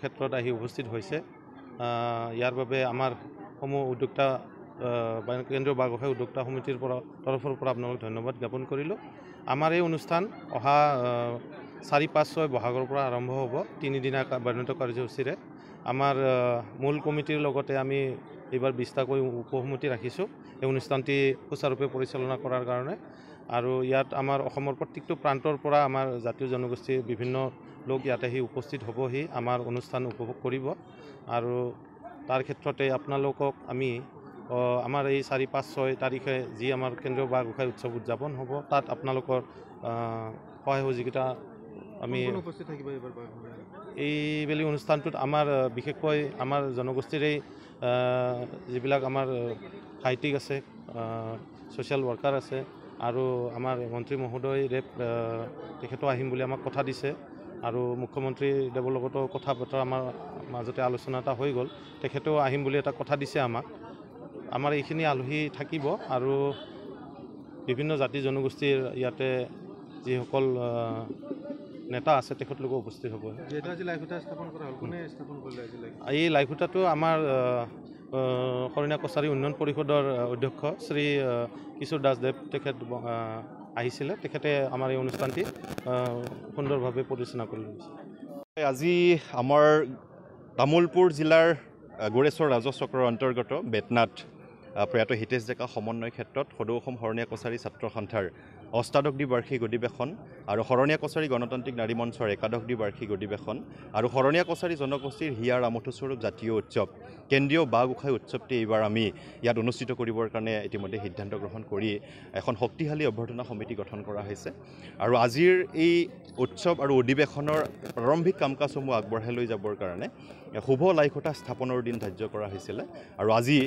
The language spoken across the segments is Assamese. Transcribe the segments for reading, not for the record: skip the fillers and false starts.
ক্ষেত্ৰত আহি উপস্থিত হৈছে। ইয়াৰ বাবে আমাৰ সমূহ উদ্যোক্তা কেন্দ্ৰীয় বাঁহ গোঁসাই উদ্যোক্তা সমিতিৰ তৰফৰ পৰা আপোনালোক ধন্যবাদ জ্ঞাপন কৰিলোঁ। আমাৰ এই অনুষ্ঠান অহা 4, 5, 6 বহাগৰ পৰা আৰম্ভ হ'ব 3 দিনীয়া বাৰ্ষিক কাৰ্যসূচীৰে। আমাৰ মূল কমিটিৰ লগতে আমি এইবাৰ 20টাকৈ উপসমিতি ৰাখিছোঁ এই অনুষ্ঠানটি সুচাৰুৰূপে পৰিচালনা কৰাৰ কাৰণে। আৰু ইয়াত আমাৰ অসমৰ প্ৰত্যেকটো প্ৰান্তৰ পৰা আমাৰ জাতীয় জনগোষ্ঠীৰ বিভিন্ন লোক ইয়াতে আহি উপস্থিত হ'বহি, আমাৰ অনুষ্ঠান উপভোগ কৰিব। আৰু তাৰ ক্ষেত্ৰতে আপোনালোকক আমি আমাৰ এই 4, 5, 6 তাৰিখে যি আমাৰ কেন্দ্ৰীয় বাঁহ গোঁসাই উৎসৱ উদযাপন হ'ব, তাত আপোনালোকৰ সহায় সহযোগিতা আমি উপস্থিত থাকিব। এইবেলি অনুষ্ঠানটোত আমাৰ বিশেষকৈ আমাৰ জনগোষ্ঠীৰে যিবিলাক আমাৰ সাহিত্যিক আছে, ছ'চিয়েল ৱৰ্কাৰ আছে, আৰু আমাৰ মন্ত্ৰী মহোদয় তেখেতো আহিম বুলি আমাক কথা দিছে। আৰু মুখ্যমন্ত্ৰী দেৱৰ লগতো কথা বতৰা আমাৰ মাজতে আলোচনা এটা হৈ গ'ল, তেখেতেও আহিম বুলি এটা কথা দিছে আমাক। আমাৰ এইখিনি আলহী থাকিব আৰু বিভিন্ন জাতি জনগোষ্ঠীৰ ইয়াতে যিসকল নেতা আছে তেখেতলোকো উপস্থিত হ'ব। এই লাইখুটাটো আমাৰ শৰণীয়া কছাৰী উন্নয়ন পৰিষদৰ অধ্যক্ষ শ্ৰী কিশোৰ দাসদেৱ তেখেত আহিছিলে। তেখেতে আমাৰ এই অনুষ্ঠানটি সুন্দৰভাৱে পৰিচালনা কৰি লৈছে। আজি আমাৰ তামুলপুৰ জিলাৰ গোৰেশ্বৰ ৰাজহ চক্ৰৰ অন্তৰ্গত বেতনাথ প্ৰয়াত হিতেশ ডেকা সমন্বয় ক্ষেত্ৰত সদৌ অসম শৰণীয়া কছাৰী ছাত্ৰ সন্থাৰ অষ্টাদশী বাৰ্ষিক অধিৱেশন আৰু শৰণীয়া কছাৰী গণতান্ত্ৰিক নাৰী মঞ্চৰ একাদশী বাৰ্ষিক অধিৱেশন আৰু শৰণীয়া কছাৰী জনগোষ্ঠীৰ হিয়াৰ আমঠুস্বৰূপ জাতীয় উৎসৱ কেন্দ্ৰীয় বাঁহ গোঁসাই উৎসৱটি এইবাৰ আমি ইয়াত অনুষ্ঠিত কৰিবৰ কাৰণে ইতিমধ্যে সিদ্ধান্ত গ্ৰহণ কৰি এখন শক্তিশালী অভ্যৰ্থনা সমিতি গঠন কৰা হৈছে। আৰু আজিৰ এই উৎসৱ আৰু অধিৱেশনৰ প্ৰাৰম্ভিক কাম কাজসমূহ আগবঢ়াই লৈ যাবৰ কাৰণে শুভ লাইখুটা স্থাপনৰ দিন ধাৰ্য কৰা হৈছিলে। আৰু আজি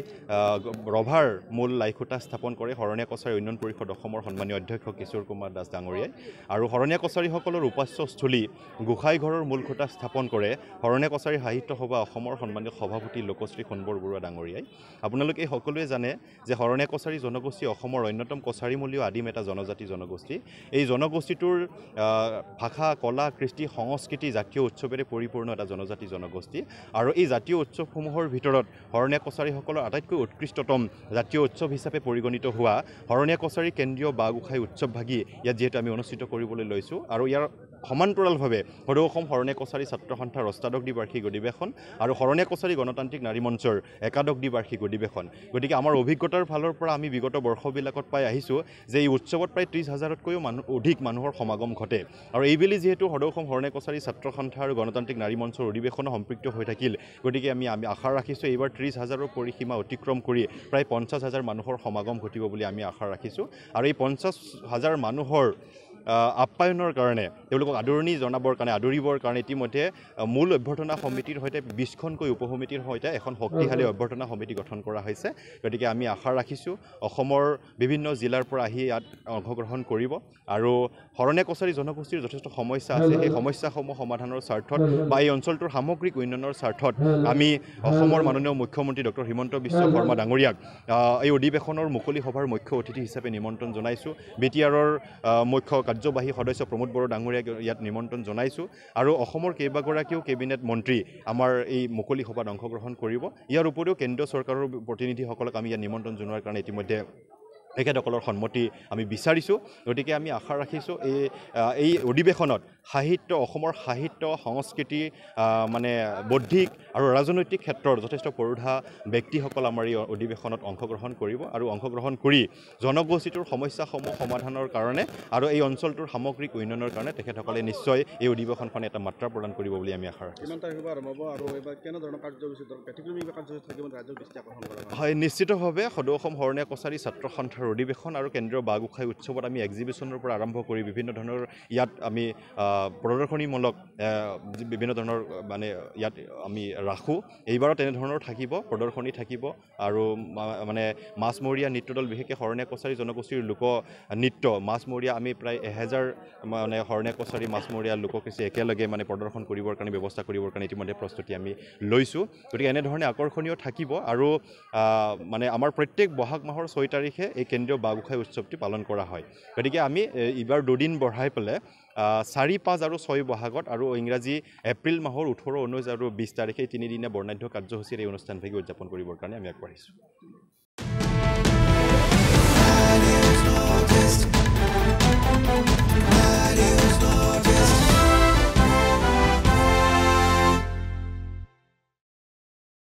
ৰভাৰ মূল লাইখুটা স্থাপন কৰে শৰণীয়া কছাৰী উন্নয়ন পৰিষদ অসমৰ সন্মানীয় অধ্যক্ষ কিশোৰ কুমাৰ দাস ডাঙৰীয়াই। আৰু শৰণীয়া কছাৰীসকলৰ উপাস্যস্থলী গোঁসাই ঘৰৰ মূল খুঁটা স্থাপন কৰে শৰণীয়া কছাৰী সাহিত্য সভা অসমৰ সন্মানীয় সভাপতি লোকশ্ৰী সোণবৰ বৰুৱা ডাঙৰীয়াই। আপোনালোকে সকলোৱে জানে যে শৰণীয়া কছাৰী জনগোষ্ঠী অসমৰ অন্যতম কছাৰীমূলীয় আদিম এটা জনগোষ্ঠী। এই জনগোষ্ঠীটোৰ ভাষা, কলা, কৃষ্টি, সংস্কৃতি, জাতীয় উৎসৱেৰে পৰিপূৰ্ণ এটা জনগোষ্ঠী। আৰু এই জাতীয় উৎসৱসমূহৰ ভিতৰত শৰণীয়া কছাৰীসকলৰ আটাইতকৈ উৎকৃষ্টতম জাতীয় উৎসৱ হিচাপে পৰিগণিত হোৱা শৰণীয়া কছাৰী কেন্দ্ৰীয় বাঁহ গোঁসাই উৎসৱভাগী ইয়াত যিহেতু আমি অনুষ্ঠিত কৰিবলৈ লৈছোঁ। আৰু ইয়াৰ সমান্তৰালভাৱে সদৌ অসম শৰণীয়া কছাৰী ছাত্ৰ সন্থাৰ অষ্টাদশী বাৰ্ষিক অধিৱেশন আৰু শৰণীয়া কছাৰী গণতান্ত্ৰিক নাৰী মঞ্চৰ একাদশী বাৰ্ষিক অধিৱেশন। গতিকে আমাৰ অভিজ্ঞতাৰ ফালৰ পৰা আমি বিগত বৰ্ষবিলাকত পাই আহিছোঁ যে এই উৎসৱত প্ৰায় 30,000তকৈও অধিক মানুহৰ সমাগম ঘটে। আৰু এইবেলি যিহেতু সদৌ অসম শৰণীয়া কছাৰী ছাত্ৰ সন্থা আৰু গণতান্ত্ৰিক নাৰী মঞ্চৰ অধিৱেশনো সম্পৃক্ত হৈ থাকিল, গতিকে আমি আশা ৰাখিছোঁ এইবাৰ 30,000ৰ পৰিসীমা অতিক্ৰম কৰি প্ৰায় 50,000 মানুহৰ সমাগম ঘটিব বুলি আমি আশা ৰাখিছোঁ। আৰু এই 50,000 মানুহৰ আপ্যায়নৰ কাৰণে, তেওঁলোকক আদৰণি জনাবৰ কাৰণে, আদৰিবৰ কাৰণে ইতিমধ্যে মূল অভ্যৰ্থনা সমিতিৰ সৈতে 20খনকৈ উপসমিতিৰ সৈতে এখন শক্তিশালী অভ্যৰ্থনা সমিতি গঠন কৰা হৈছে। গতিকে আমি আশা ৰাখিছোঁ অসমৰ বিভিন্ন জিলাৰ পৰা আহি ইয়াত অংশগ্ৰহণ কৰিব। আৰু শৰণীয়া কছাৰী জনগোষ্ঠীৰ যথেষ্ট সমস্যা আছে, সেই সমস্যাসমূহ সমাধানৰ স্বাৰ্থত বা এই অঞ্চলটোৰ সামগ্ৰিক উন্নয়নৰ স্বাৰ্থত আমি অসমৰ মাননীয় মুখ্যমন্ত্ৰী ডক্টৰ হিমন্ত বিশ্ব শৰ্মা ডাঙৰীয়াক এই অধিৱেশনৰ মুকলি সভাৰ মুখ্য অতিথি হিচাপে নিমন্ত্ৰণ জনাইছোঁ। BTRৰ মুখ্য কাৰ্যবাহী সদস্য প্ৰমোদ বড়ো ডাঙৰীয়াক ইয়াত নিমন্ত্ৰণ জনাইছোঁ। আৰু অসমৰ কেইবাগৰাকীও কেবিনেট মন্ত্ৰী আমাৰ এই মুকলি সভাত অংশগ্ৰহণ কৰিব। ইয়াৰ উপৰিও কেন্দ্ৰীয় চৰকাৰৰ প্ৰতিনিধিসকলক আমি ইয়াত নিমন্ত্ৰণ জনোৱাৰ কাৰণে ইতিমধ্যে তেখেতসকলৰ সন্মতি আমি বিচাৰিছোঁ। গতিকে আমি আশা ৰাখিছোঁ এই অধিৱেশনত সাহিত্য, অসমৰ সাহিত্য, সংস্কৃতি, মানে বৌদ্ধিক আৰু ৰাজনৈতিক ক্ষেত্ৰৰ যথেষ্ট পৰুধা ব্যক্তিসকল আমাৰ এই অধিৱেশনত অংশগ্ৰহণ কৰিব। আৰু অংশগ্ৰহণ কৰি জনগোষ্ঠীটোৰ সমস্যাসমূহ সমাধানৰ কাৰণে আৰু এই অঞ্চলটোৰ সামগ্ৰিক উন্নয়নৰ কাৰণে তেখেতসকলে নিশ্চয় এই অধিৱেশনখনে এটা মাত্ৰা প্ৰদান কৰিব বুলি আমি আশা ৰাখিছোঁ। হয়, নিশ্চিতভাৱে সদৌ অসম শৰণীয়া কছাৰী ছাত্ৰ সন্থাৰ অধিৱেশন আৰু কেন্দ্ৰীয় বাঁহ গোঁসাই উৎসৱত আমি এক্সিবিশ্যনৰ পৰা আৰম্ভ কৰি বিভিন্ন ধৰণৰ ইয়াত আমি প্ৰদৰ্শনীমূলক বিভিন্ন ধৰণৰ মানে ইয়াত আমি ৰাখোঁ। এইবাৰো তেনেধৰণৰ থাকিব, প্ৰদৰ্শনী থাকিব। আৰু মানে মাছমৰীয়া নৃত্যদল, বিশেষকৈ শৰণীয়া কছাৰী জনগোষ্ঠীৰ লোক নৃত্য, মাছমৰীয়া আমি প্ৰায় 1000 মানে শৰণীয়া কছাৰী মাছমৰীয়া লোককৃষি একেলগে মানে প্ৰদৰ্শন কৰিবৰ কাৰণে ব্যৱস্থা কৰিবৰ কাৰণে ইতিমধ্যে প্ৰস্তুতি আমি লৈছোঁ। গতিকে এনেধৰণে আকৰ্ষণীয় থাকিব। আৰু মানে আমাৰ প্ৰত্যেক বহাগ মাহৰ 6 তাৰিখে এই কেন্দ্ৰীয় বাঁহ গোঁসাই উৎসৱটি পালন কৰা হয়। গতিকে আমি এইবাৰ 2 দিন বঢ়াই পেলাই 4, 5 আৰু 6 বহাগত আৰু ইংৰাজী এপ্ৰিল মাহৰ 18, 19 আৰু 20 তাৰিখে 3 দিনীয়া বৰ্ণাঢ্য কাৰ্যসূচীৰ এই অনুষ্ঠানভাগি উদযাপন কৰিবৰ কাৰণে আমি আগবাঢ়িছোঁ।